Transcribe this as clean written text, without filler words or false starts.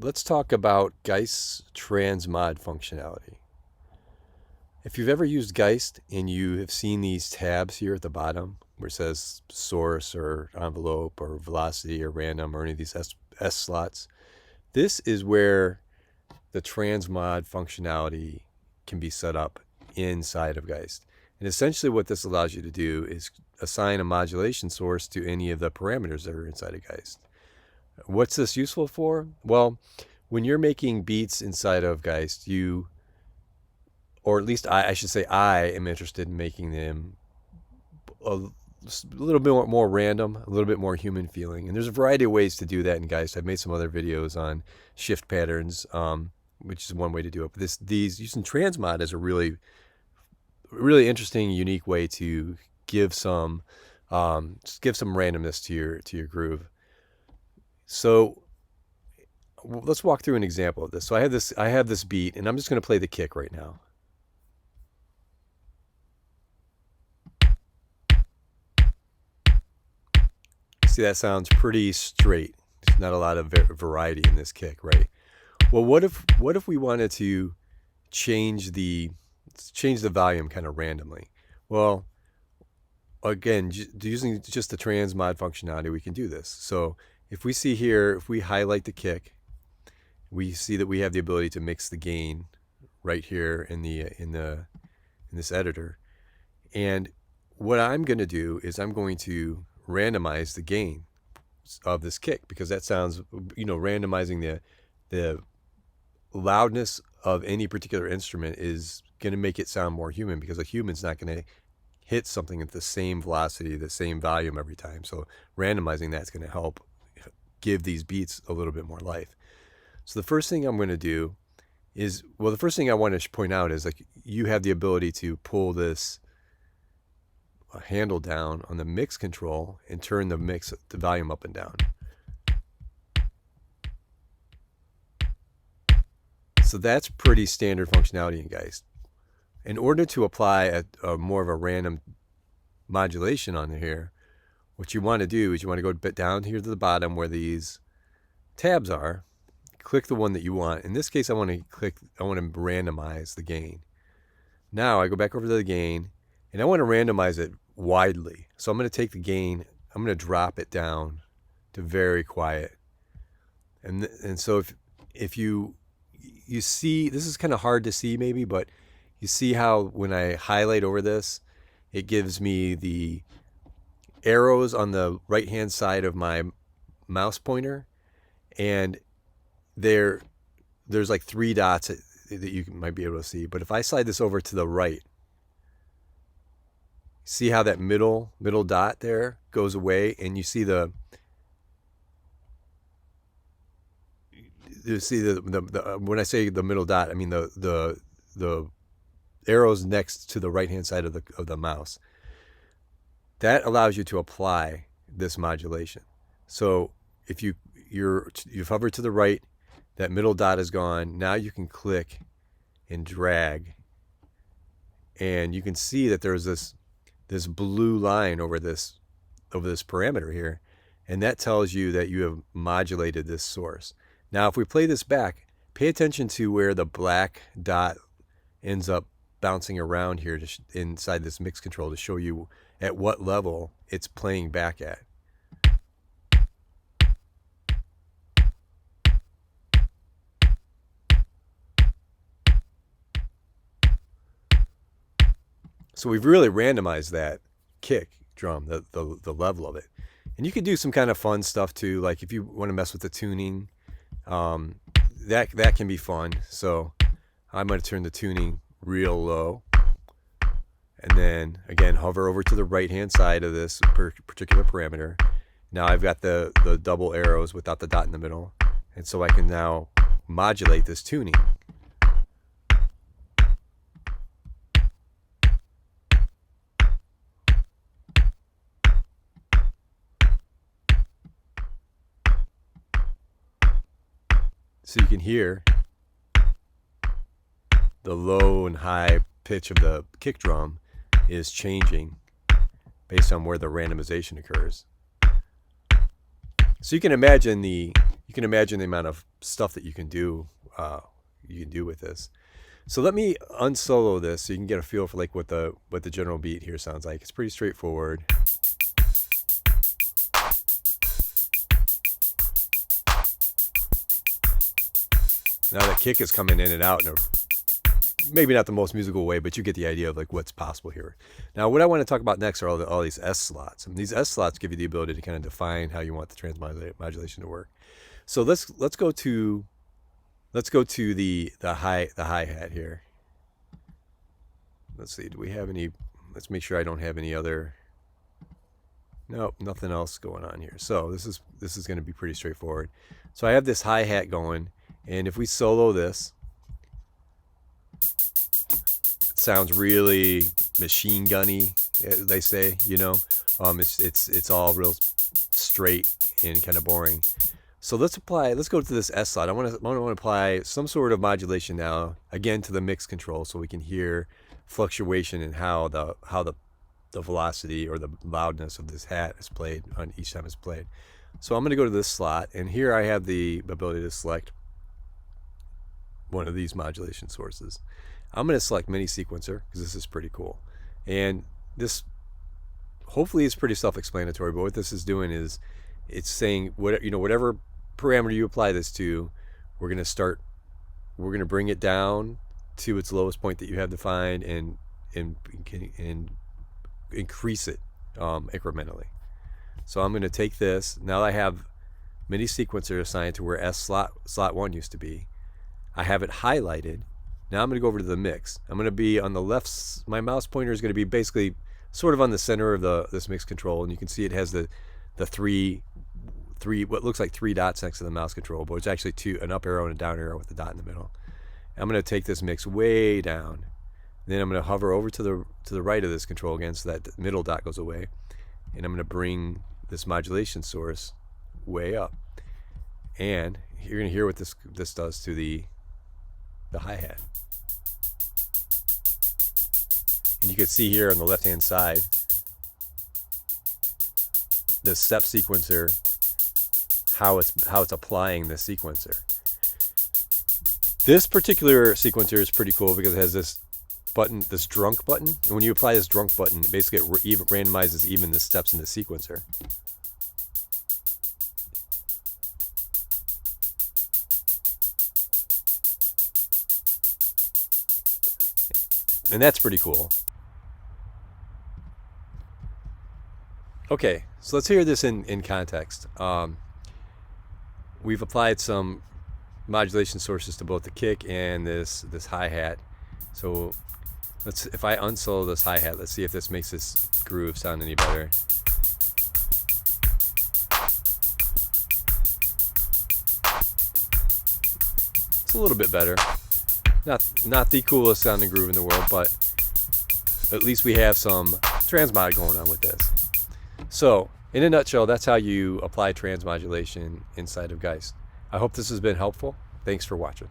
let's talk about Geist's TransMod functionality. If you've ever used Geist and you have seen these tabs here at the bottom where it says source or envelope or velocity or random or any of these S slots, this is where the TransMod functionality can be set up inside of Geist. And essentially what this allows you to do is assign a modulation source to any of the parameters that are inside of Geist. What's this useful for? Well, when you're making beats inside of Geist, or at least I should say I am interested in making them a little bit more random, a little bit more human feeling. And there's a variety of ways to do that in Geist. I've made some other videos on shift patterns, which is one way to do it. But these using TransMod is a really interesting, unique way to give some randomness to your groove. So let's walk through an example of this. So I have this beat, and I'm just going to play the kick right now. See, that sounds pretty straight. There's not a lot of variety in this kick, right? Well, what if we wanted to change the volume kind of randomly? Well, again, using just the TransMod functionality, we can do this. So if we see here, if we highlight the kick, we see that we have the ability to mix the gain right here in this editor. And what I'm going to do is I'm going to randomize the gain of this kick, because that sounds, randomizing the loudness of any particular instrument is going to make it sound more human, because a human's not going to hit something at the same velocity, the same volume every time. So randomizing that's going to help give these beats a little bit more life. So the first thing I'm going to do is, the first thing I want to point out is, like, you have the ability to pull this handle down on the mix control and turn the volume up and down. So that's pretty standard functionality in Geist. In order to apply a more of a random modulation on here, what you want to do is you want to go down here to the bottom where these tabs are, click the one that you want. In this case, I want to randomize the gain. Now I go back over to the gain, and I want to randomize it widely. So I'm going to take the gain, I'm going to drop it down to very quiet. And so if you see, this is kind of hard to see maybe, but you see how when I highlight over this, it gives me the arrows on the right hand side of my mouse pointer, and there's like 3 dots that you might be able to see. But if I slide this over to the right, see how that middle dot there goes away, and you see when I say the middle dot, I mean the arrows next to the right hand side of the mouse. That allows you to apply this modulation. So if you've hovered to the right, that middle dot is gone. Now you can click and drag, and you can see that there's this blue line over this parameter here, and that tells you that you have modulated this source. Now if we play this back, pay attention to where the black dot ends up bouncing around here inside this mix control to show you at what level it's playing back at. So we've really randomized that kick drum, the level of it. And you could do some kind of fun stuff too, like if you want to mess with the tuning, that can be fun. So I'm going to turn the tuning real low, and then again hover over to the right hand side of this particular parameter. Now I've got the double arrows without the dot in the middle, and so I can now modulate this tuning. So you can hear the low and high pitch of the kick drum is changing based on where the randomization occurs. So you can imagine you can imagine the amount of stuff that you can do with this. So let me unsolo this so you can get a feel for like what the general beat here sounds like. It's pretty straightforward. Now that kick is coming in and out in a, maybe not the most musical way, but you get the idea of like what's possible here. Now what I want to talk about next are all these S slots. And these S slots give you the ability to kind of define how you want the transmodulation to work. So let's go to the hi-hat here. Let's see, do we have any, let's make sure I don't have any other, nope, nothing else going on here. So this is going to be pretty straightforward. So I have this hi-hat going, and if we solo this, it sounds really machine gunny, they say, you know. It's all real straight and kind of boring. So let's go to this S slot. I want to apply some sort of modulation now, again to the mix control, so we can hear fluctuation in how the velocity or the loudness of this hat is played on each time it's played. So I'm going to go to this slot, and here I have the ability to select one of these modulation sources. I'm going to select mini sequencer because this is pretty cool, and this hopefully is pretty self-explanatory. But what this is doing is it's saying whatever parameter you apply this to, we're going to bring it down to its lowest point that you have defined and increase it incrementally. So I'm going to take this. Now I have mini sequencer assigned to where S slot 1 used to be. I have it highlighted. Now I'm going to go over to the mix. I'm going to be on the left. My mouse pointer is going to be basically sort of on the center of this mix control, and you can see it has the three what looks like 3 dots next to the mouse control, but it's actually an up arrow and a down arrow with a dot in the middle. I'm going to take this mix way down. Then I'm going to hover over to the right of this control again, so that the middle dot goes away, and I'm going to bring this modulation source way up. And you're going to hear what this does to the hi-hat. And you can see here on the left-hand side the step sequencer, how it's applying the sequencer. This particular sequencer is pretty cool because it has this button, this drunk button, and when you apply this drunk button, basically it randomizes even the steps in the sequencer. And that's pretty cool. Okay, so let's hear this in context. We've applied some modulation sources to both the kick and this hi-hat. So if I unsolo this hi-hat, let's see if this makes this groove sound any better. It's a little bit better. Not the coolest sounding groove in the world, but at least we have some transmod going on with this. So, in a nutshell, that's how you apply transmodulation inside of Geist. I hope this has been helpful. Thanks for watching.